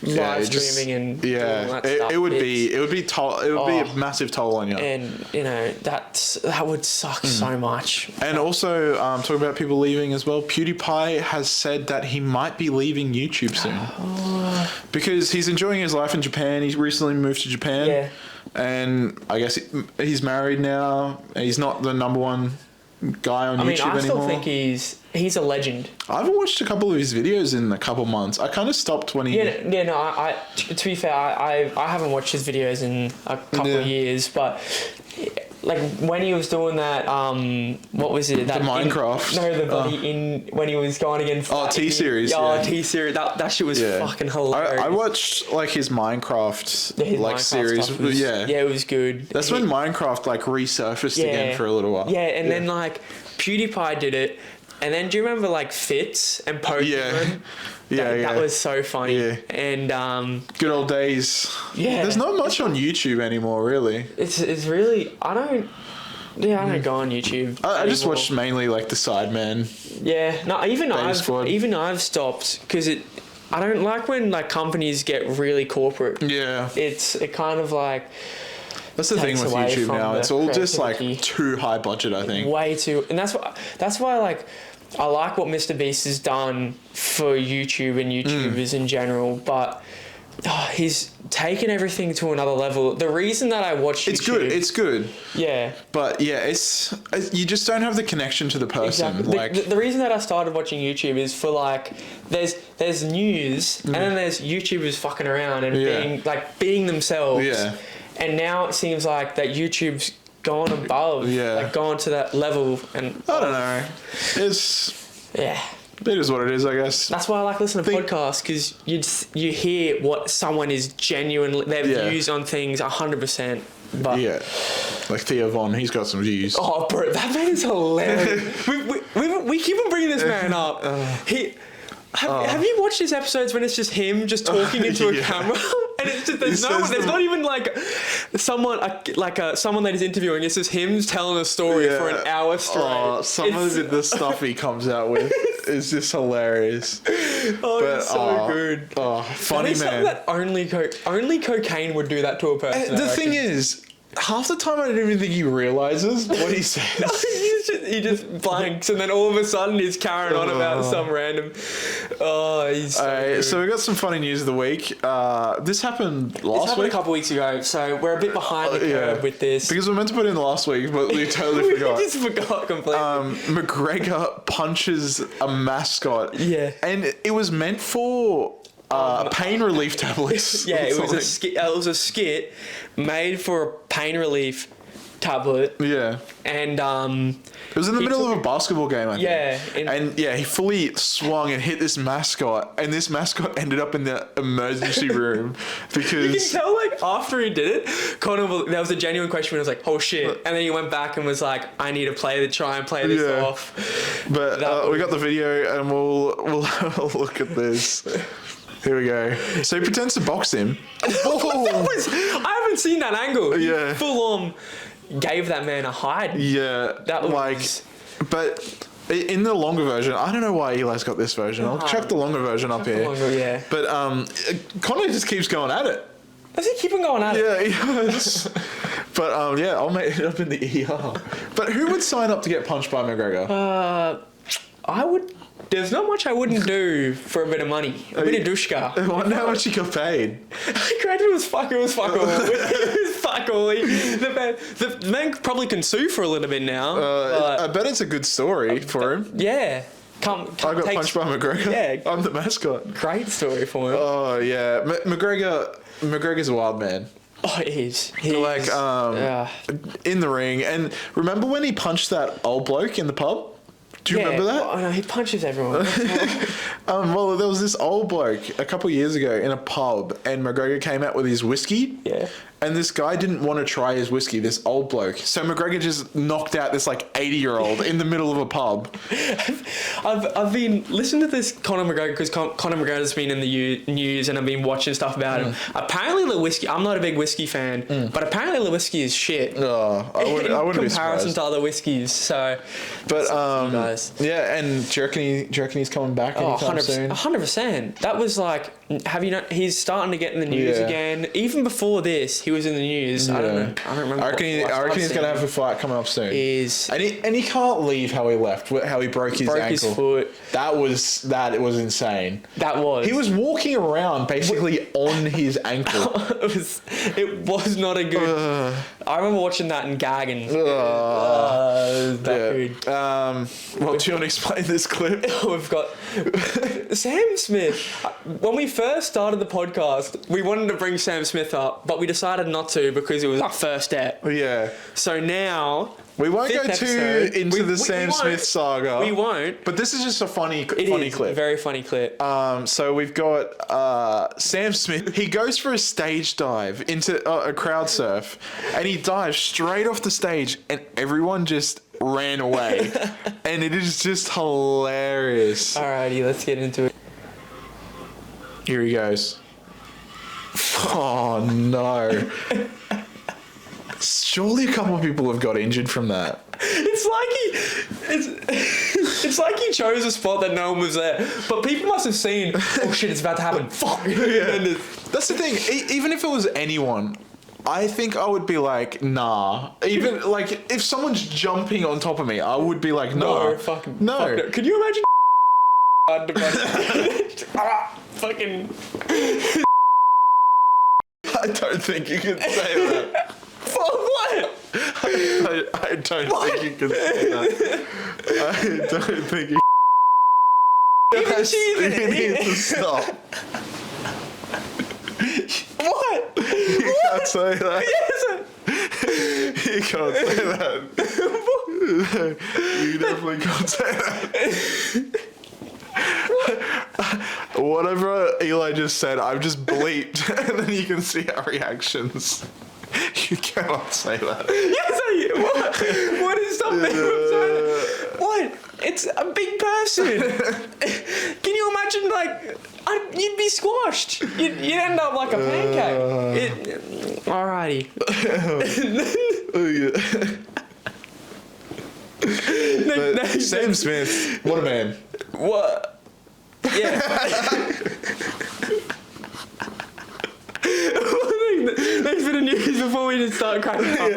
live streaming and doing that stuff. It would be a massive toll on you. And you know that would suck so much. And also talking about people leaving as well. PewDiePie has said that he might be leaving YouTube soon because he's enjoying his life in Japan. He's recently moved to Japan. Yeah. And I guess he's married now. He's not the number one guy on YouTube anymore. I still think he's a legend. I haven't watched a couple of his videos in a couple months. I kind of stopped when he... To be fair, I haven't watched his videos in a couple of years, but... Like when he was doing that, what was it? That the Minecraft. When he was going against. T-Series. T-Series. That shit was fucking hilarious. I watched like his Minecraft series. It was good. That's when Minecraft like resurfaced again for a little while. Yeah, and then like PewDiePie did it, and then do you remember like Fitz and Pokemon? That was so funny. Yeah. And good old days. Yeah. There's not much on YouTube anymore, really. It's really I don't go on YouTube. I just watch mainly like the Sidemen. Yeah. No, even I've stopped because I don't like when like companies get really corporate. Yeah. It kind of like That's the thing takes with away YouTube from now. the It's all just like creativity. too high budget, I think. way too, and that's why like I like what Mr. Beast has done for YouTube and YouTubers in general, but he's taken everything to another level. The reason that I watch YouTube, It's good. yeah. But yeah, it's you just don't have the connection to the person. Exactly. Like The reason that I started watching YouTube is for like there's news and then there's YouTubers fucking around and being themselves. Yeah. And now it seems like that YouTube's gone above, like gone to that level, and I don't know. It's yeah. it is what it is, I guess. That's why I like listening to podcasts, because you hear what someone is genuinely, their views on things 100%. But Yeah, like Theo Von, he's got some views. oh, bro, that man is hilarious. we keep on bringing this man up. Have you watched his episodes when it's just him just talking into a camera? And it's just, there's not even like someone that he's interviewing. It's just him telling a story for an hour straight. Oh, some of the stuff he comes out with is just hilarious. It's so good. Oh, funny Something man. that only cocaine would do that to a person. The thing is, half the time I don't even think he realizes what he says. he just blanks, and then all of a sudden he's carrying on about some random. Oh, he's so good. So we got some funny news of the week. This happened This last happened week. a couple weeks ago, so we're a bit behind the curve with this. Because we meant to put it in last week, but we totally forgot. We just forgot completely. McGregor punches a mascot. Yeah. And it was meant for pain relief tablets. Yeah, or it was something. a skit. It was a skit made for a pain relief tablet, Yeah. and It was in the middle of a basketball game, I think. Yeah, he fully swung and hit this mascot, and this mascot ended up in the emergency room you can because tell, like, after he did it, there was a genuine question when it was like, oh shit, and then he went back and was like, I need to try and play this off. But we got the video, and we'll have a look at this. Here we go. So he pretends to box him. I haven't seen that angle. Yeah. Full on gave that man a hide. Yeah, That was but in the longer version, I don't know why Eli's got this version. I'll chuck the longer version up here. Yeah. But Connor just keeps going at it. Does he keep on going at it? Yeah, he does. But I'll make it up in the ER. But who would sign up to get punched by McGregor? I would. There's not much I wouldn't do for a bit of money. A bit of dushka. I wonder how much he got paid. Granted, it was fuck all. It was fuck all. The man probably can sue for a little bit now. I bet it's a good story for him. Yeah. I got punched by McGregor. Yeah. I'm the mascot. Great story for him. Oh yeah, McGregor's a wild man. Oh, it is. Like in the ring, and remember when he punched that old bloke in the pub? Do you remember that? Oh no, he punches everyone. Well, there was this old bloke a couple years ago in a pub, and McGregor came out with his whiskey. Yeah. And this guy didn't want to try his whiskey, this old bloke. So McGregor just knocked out this like 80-year-old in the middle of a pub. I've been listening to this Conor McGregor, because Conor McGregor's been in the news, and I've been watching stuff about him. Apparently the whiskey, I'm not a big whiskey fan, but apparently the whiskey is shit. I wouldn't in be comparison surprised. to other whiskeys. So, But guys. yeah, and do you reckon he's coming back anytime soon? 100%. That was like, he's starting to get in the news again. Even before this, he was in the news. I don't know. I don't remember. I reckon he's gonna have a fight coming up soon. And he can't leave how he left, how he broke his ankle. His foot. That was insane. He was walking around basically on his ankle. it was not a good. I remember watching that and gagging. Well, do you want to explain this clip? We've got Sam Smith. When we first started the podcast, we wanted to bring Sam Smith up, but we decided not to because it was our first step. Yeah. So now we won't go too into the Sam Smith saga. We won't. But this is just a funny clip. A very funny clip. So we've got Sam Smith. He goes for a stage dive into a crowd surf, and he dives straight off the stage, and everyone just ran away. And it is just hilarious. Alrighty, let's get into it. Here he goes. Oh no. Surely a couple of people have got injured from that. It's It's like he chose a spot that no one was there. But people must have seen, oh shit, it's about to happen. Fuck. Yeah. That's the thing. Even if it was anyone, I think I would be like, nah. Even like if someone's jumping on top of me, I would be like, nah. No, fucking no. Fuck no. Could you imagine? Fucking. I don't think you can say that. Fuck what? I don't think you can say that. I don't think you. You need to stop. What? You can't say that. Yes. You can't say that. You definitely can't say that. Whatever Eli just said, I've just bleeped, and then you can see our reactions. You cannot say that. Yes, what? What is something? What? It's a big person. Can you imagine, like, you'd be squashed. You'd end up like a pancake. Alrighty. Sam Smith, what a man. What? Yeah. Next bit of news before we just start cracking up.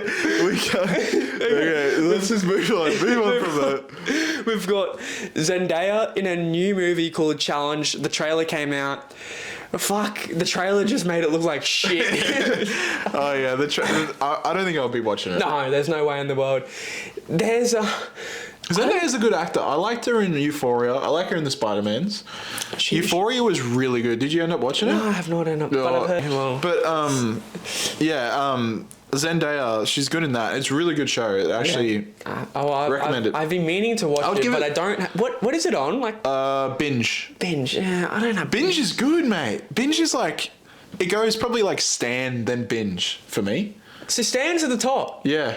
We can't. Okay, let's just move on. Move on from that. We've got Zendaya in a new movie called Challenge. The trailer came out. Fuck, the trailer just made it look like shit. Oh yeah, I don't think I'll be watching it. No, there's no way in the world. There's a... Zandaya's a good actor. I liked her in Euphoria. I like her in the Spider-Mans. Euphoria was really good. Did you end up watching it? No, I have not ended up, but I've heard well. But Zendaya, she's good in that. It's a really good show. Actually, recommend it. I've been meaning to watch it, but I don't. What is it on? Like Binge. Binge. Yeah, I don't know. Binge is good, mate. Binge is like, it goes probably like Stan then Binge for me. So Stan's at the top. Yeah.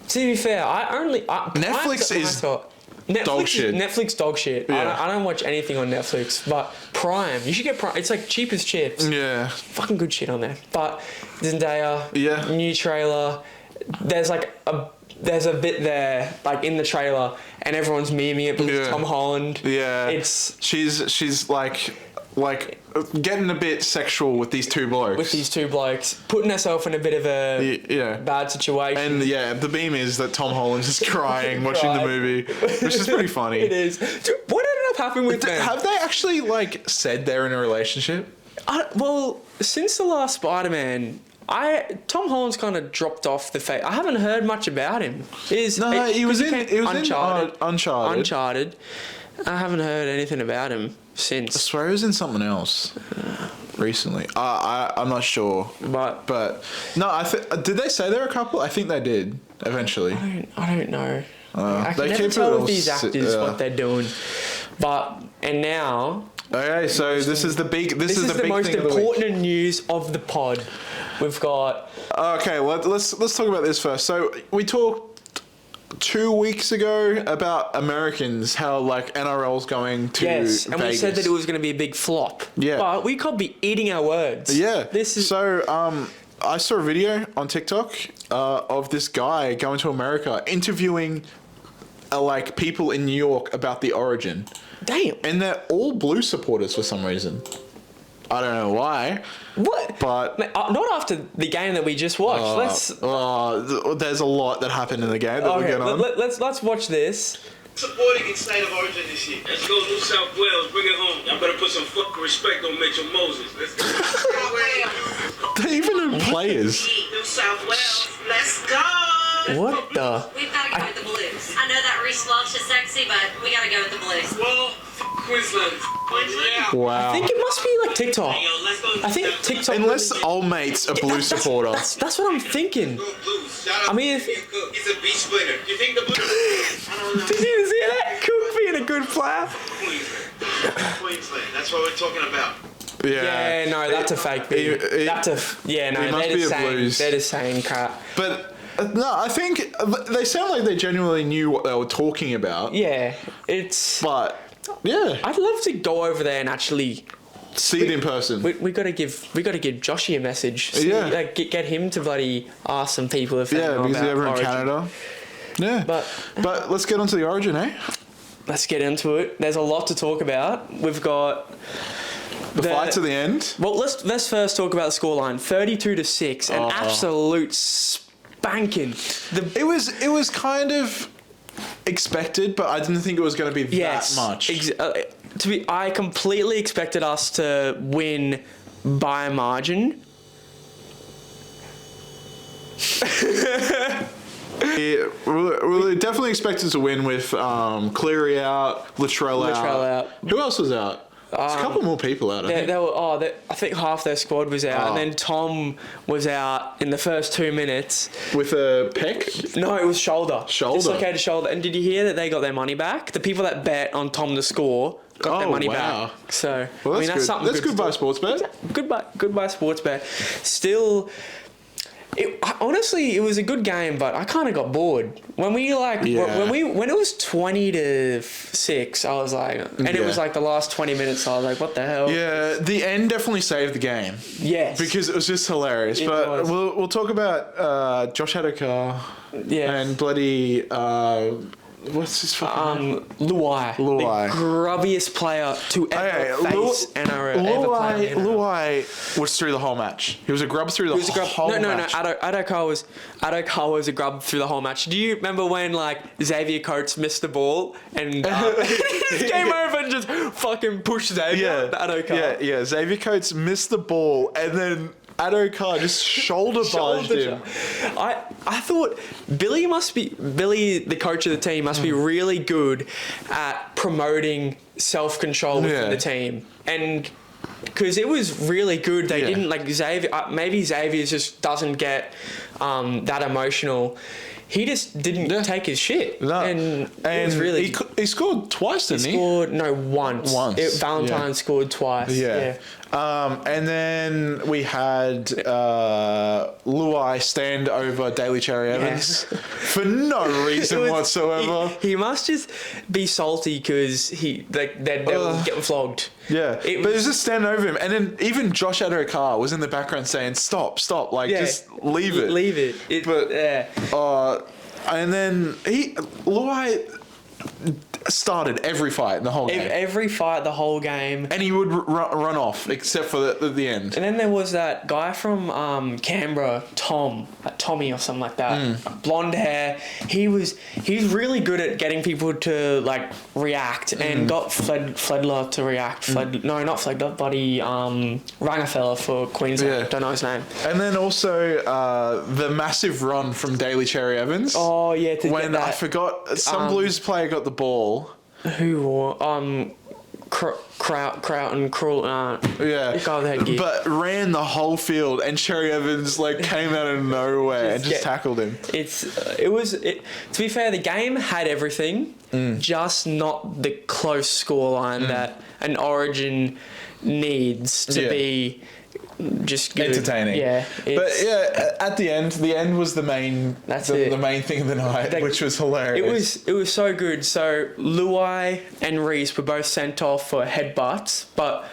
To be fair, Netflix is dog shit. Netflix dog shit. Yeah. I don't watch anything on Netflix, but Prime. You should get Prime. It's like cheap as chips. Yeah. Fucking good shit on there. But Zendaya. Yeah. New trailer. There's a bit there, like in the trailer, and everyone's memeing it because Tom Holland. Yeah. She's like getting a bit sexual with these two blokes. Putting herself in a bit of a bad situation. And the meme is that Tom Holland's just crying watching the movie, which is pretty funny. It is. Dude, what ended up happening with them? Have they actually like said they're in a relationship? Well, since the last Spider-Man, Tom Holland's kind of dropped off the face. I haven't heard much about him. He was in Uncharted. Uncharted. I haven't heard anything about him since. I swear he was in something else recently. I'm not sure. But no, did they say they're a couple? I think they did eventually. I don't know. I can they never keep tell it with these actors what they're doing. And now. Okay, so this is the most important news of the pod. We've got. Okay, let's talk about this first. So we talked 2 weeks ago about Americans, how like NRL's going to Vegas. And we said that it was going to be a big flop. Yeah, but we could be eating our words. Yeah. I saw a video on TikTok of this guy going to America interviewing like people in New York about the Origin. Damn. And they're all Blue supporters for some reason. I don't know why. What? But not after the game that we just watched. There's a lot that happened in the game that we'll get on. Let's watch this. Supporting its state of origin this year. Let's go New South Wales, bring it home. Y'all better put some fucking respect on Mitchell Moses. Let's go. They even have players. New South Wales, let's go. What the? We've got to go with the Blues. I know that Reese Welsh is sexy, but we got to go with the Blues. Well, Queensland. Yeah. Wow. I think it must be like TikTok. I think TikTok. Unless old mate's a Blue supporter. That's what I'm thinking. I mean, he's a beach splitter. You think the Blues? Did you see that? Cook being a good player. Queensland. That's what we're talking about. Yeah, no, that's a fake video. They're just saying crap. But no, I think they sound like they genuinely knew what they were talking about. Yeah, But yeah, I'd love to go over there and actually see it in person. We gotta give Joshy a message. Yeah, like get him to bloody ask some people if they know because about they're in Origin. Canada. Yeah. But let's get on to the Origin, eh? Let's get into it. There's a lot to talk about. We've got the fight to the end. Well, let's first talk about the scoreline. 32-6, an absolute spanking. It was kind of expected, but I didn't think it was going to be that much. I completely expected us to win by a margin. We definitely expected to win with Cleary out, Latrell out. Who else was out? There's a couple more people out. I think half their squad was out, and then Tom was out in the first 2 minutes with a pec. No, it was shoulder. Dislocated shoulder. And did you hear that they got their money back? The people that bet on Tom to score got their money back. So that's something. That's good by Sportsbet. Goodbye Sportsbet. Still. Honestly, it was a good game, but I kind of got bored when it was 20-6. I was like, and it was like the last 20 minutes. I was like, what the hell? Yeah, the end definitely saved the game. Yes, because it was just hilarious. We'll talk about Josh Adokar and bloody. What's his fucking name? Luai. The grubbiest player to ever face NRL. Luai was through the whole match. He was a grub through the whole match. No. Adokar was a grub through the whole match. Do you remember when Xavier Coates missed the ball and came over and just fucking pushed Xavier? Adokar. Yeah. Xavier Coates missed the ball and then Adokar just shoulder barged him. I thought Billy, the coach of the team, must be really good at promoting self-control within the team. And because it was really good. They didn't Xavier. Maybe Xavier just doesn't get that emotional. He just didn't take his shit. No. And it was really... He scored twice, didn't he? Once. Valentine scored twice. Yeah. And then we had Luai stand over Daly Cherry Evans for no reason whatsoever. He must just be salty because they're getting flogged. Yeah, but it was just standing over him. And then even Josh Adokar was in the background saying, stop, just leave it. Leave it. And then Luai started every fight in the whole game. Every fight, the whole game. And he would run off, except for the end. And then there was that guy from Canberra, Tommy or something like that. Blonde hair. He's really good at getting people to react and got Fledler to react. No, not Fledler, buddy. Rangafella for Queensland. Don't know his name. And then also the massive run from Daly Cherry Evans. Oh yeah, when I forgot some Blues player got the ball. Who Kraut and Krull, but ran the whole field, and Cherry Evans came out of nowhere and just tackled him. To be fair, the game had everything, just not the close scoreline that an Origin needs to be just good. Entertaining. Yeah. But at the end was the main the main thing of the night, which was hilarious. It was so good. So Luai and Reese were both sent off for headbutts, but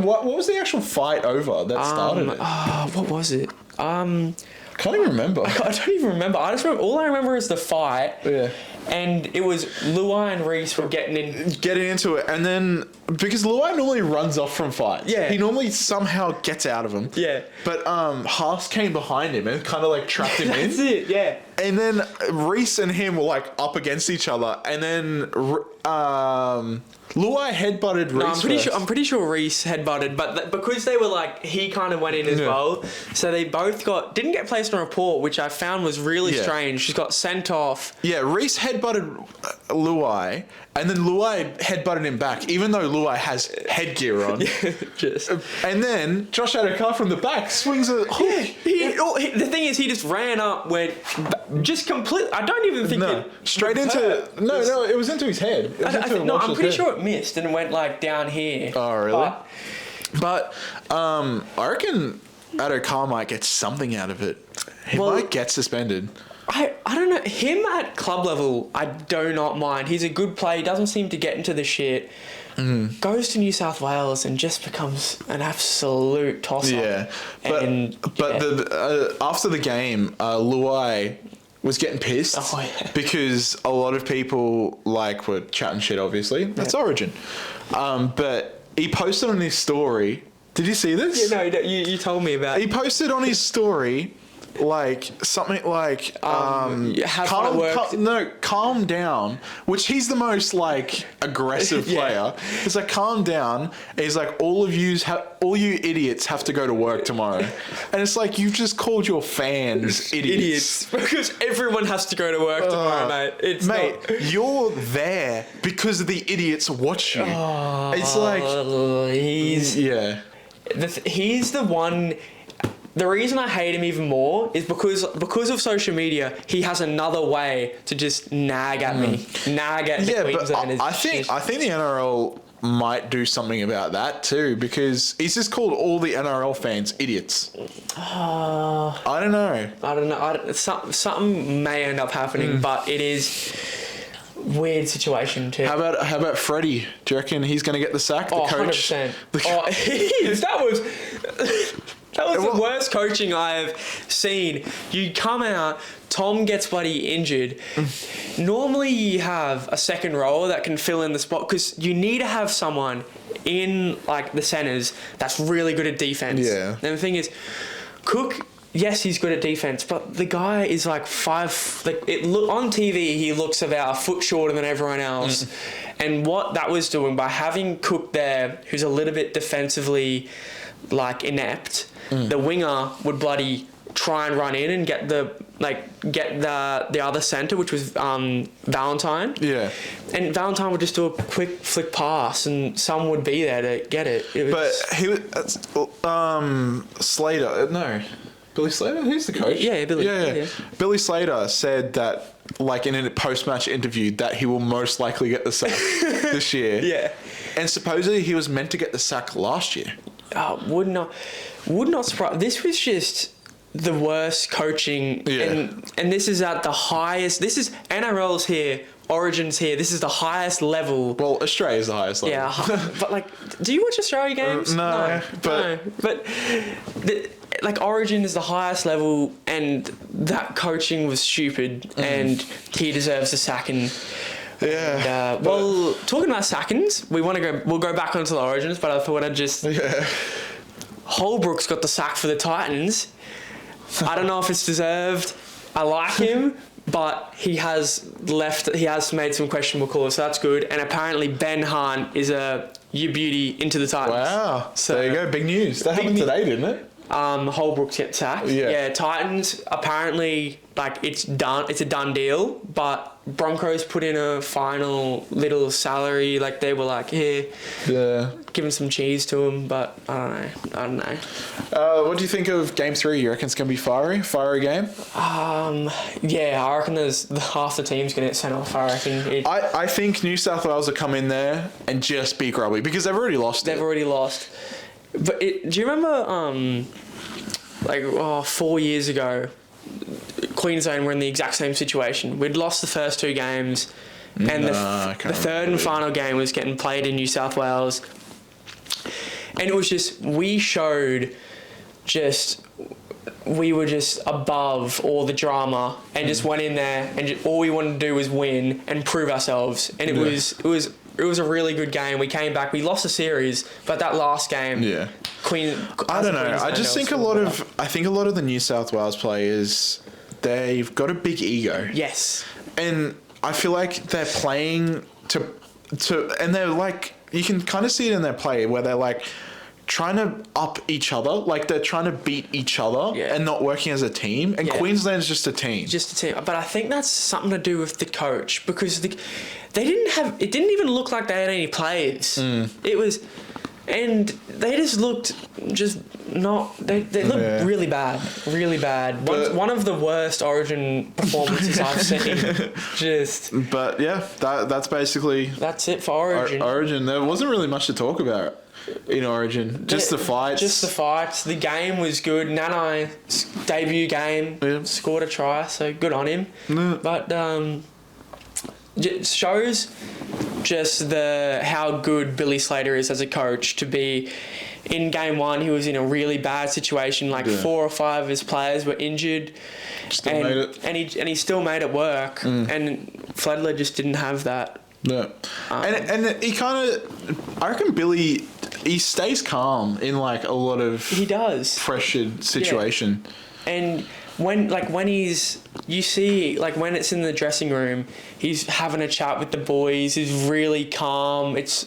what was the actual fight over that started it? What was it? Can't even remember. I don't even remember. All I remember is the fight. Yeah. And it was Luai and Reese were getting into it, and then because Luai normally runs off from fights, he normally somehow gets out of them. Yeah. But Haas came behind him and kind of trapped him in. That's it. Yeah. And then Reese and him were up against each other, and then Luai headbutted Reese. I'm pretty sure Reese headbutted, but because they were he kind of went in as well, so they both didn't get placed on a report, which I found was really strange. She got sent off. Yeah, Reese headbutted Luai, and then Luai headbutted him back, even though Luai has headgear on. And then Josh Adokar from the back swings a hook. The thing is, he just ran up, went just complete. I don't even think straight into. No, it was into his head. I'm pretty sure it missed and went down here. Oh, really? But I reckon Adokar might get something out of it. He might get suspended. I don't know. Him at club level, I do not mind. He's a good player. He doesn't seem to get into the shit. Goes to New South Wales and just becomes an absolute toss-up. Yeah. But after the game, Luai was getting pissed because a lot of people like were chatting shit. Obviously, that's Origin. But he posted on his story. Did you see this? Yeah, no, you told me about. He posted on his story like something like calm down, which he's the most like aggressive player. It's like calm down. And he's like, all you idiots have to go to work tomorrow, and it's like you've just called your fans idiots because everyone has to go to work tomorrow, mate. You're there because the idiots watch you. It's like he's the one. The reason I hate him even more is because of social media. He has another way to just nag at me, nag at the Queenslanders. I think the NRL might do something about that too, because he's just called all the NRL fans idiots. I don't know. Something may end up happening, but it is weird situation too. How about Freddie? Do you reckon he's going to get the sack? The coach. 100%. That was the worst coaching I've seen. You come out, Tom gets bloody injured. Normally you have a second rower that can fill in the spot because you need to have someone in like the centres that's really good at defence. Yeah. And the thing is, Cook, yes, he's good at defence, but the guy is like on TV he looks about a foot shorter than everyone else. And what that was doing by having Cook there, who's a little bit defensively like inept, the winger would bloody try and run in and get the other centre, which was Valentine. Yeah. And Valentine would just do a quick flick pass, and someone would be there to get it. But he was Slater. No, Billy Slater. Who's the coach? Yeah, Billy. Yeah. Billy Slater said that, like in a post-match interview, that he will most likely get the sack this year. Yeah. And supposedly he was meant to get the sack last year. Would not surprise. This was just the worst coaching, and this is at the highest. This is NRL's here, Origin's here. This is the highest level. Well, Australia's the highest level. Yeah, but like, do you watch Australia games? No. But Origin is the highest level, and that coaching was stupid, and he deserves a sacking. Yeah. And, talking about sackings, we'll go back onto the Origins, but I thought I'd just. Yeah. Holbrook's got the sack for the Titans. I don't know if it's deserved. I like him, but he has made some questionable calls, so that's good. And apparently Ben Hunt is a beauty into the Titans. Wow. So there you go, big news. That happened today, didn't it? Holbrook's get sacked. Yeah, Titans apparently it's done. It's a done deal, but Broncos put in a final little salary. Like they were like, here, giving some cheese to him. But I don't know. What do you think of Game 3? You reckon it's gonna be fiery game? Yeah, I reckon there's half the team's gonna get sent off. I reckon. I think New South Wales will come in there and just beat Grubby because they've already lost. They've already lost. But do you remember 4 years ago, Queensland were in the exact same situation. We'd lost the first 2 games, and the third and final game was getting played in New South Wales. And it was just, we were just above all the drama and just went in there and all we wanted to do was win and prove ourselves. And it was a really good game. We came back. We lost the series, but that last game, I don't know. I just think a lot of the New South Wales players, they've got a big ego. Yes. And I feel like they're playing to and they're like, you can kind of see it in their play where they're like trying to up each other, like they're trying to beat each other and not working as a team. And Queensland's just a team. But I think that's something to do with the coach because it didn't even look like they had any players. It was, and they just looked they looked really bad. One of the worst Origin performances I've seen. But yeah, that's it for Origin. Origin, there wasn't really much to talk about in Origin. Just the fights. The game was good. Nanai's debut game scored a try, so good on him. But it shows just how good Billy Slater is as a coach to be in game one, he was in a really bad situation. Like 4 or 5 of his players were injured, Still made it. and he still made it work. And Fledler just didn't have that. Yeah, and he kind of, I reckon Billy, he stays calm in like a lot of He does. pressured situation. And when he's, you see, like when it's in the dressing room, he's having a chat with the boys. He's really calm. It's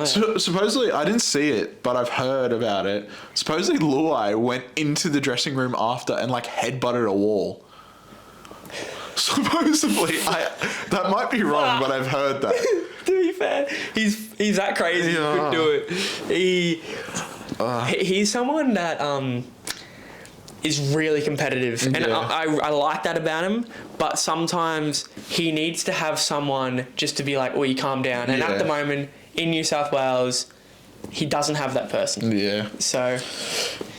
So, supposedly, I didn't see it, but I've heard about it. Supposedly, Luai went into the dressing room after and like headbutted a wall. Supposedly, that might be wrong, but I've heard that. To be fair, he's that crazy. He could do it. He's someone that is really competitive, and I like that about him. But sometimes he needs to have someone just to be like, "Oh, you calm down." And at the moment in New South Wales, he doesn't have that person. Yeah. So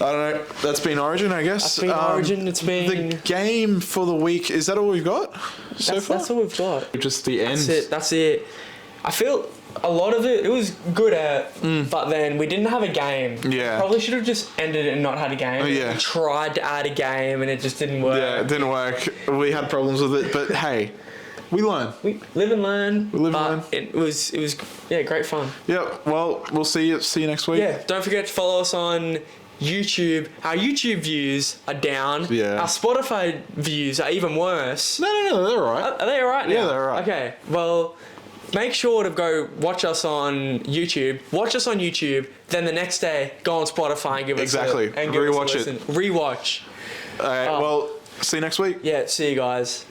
I don't know. That's been Origin, I guess. That's been Origin. It's been the game for the week. Is that all we've got so far? That's all we've got. Just the end. That's it. I feel a lot of it was good but then we didn't have a game. Yeah. Probably should have just ended it and not had a game. Yeah. We tried to add a game and it just didn't work. Yeah, it didn't work. We had problems with it, but hey, we learn. We live and learn. We live and learn. It was great fun. Yeah, well, we'll see you next week. Yeah, don't forget to follow us on YouTube. Our YouTube views are down. Yeah. Our Spotify views are even worse. No, they're alright. Are they alright now? Yeah, they're alright. Okay, well, make sure to go watch us on YouTube. Watch us on YouTube. Then the next day, go on Spotify and give us a Rewatch listen. Rewatch. Alright, well, see you next week. Yeah, see you guys.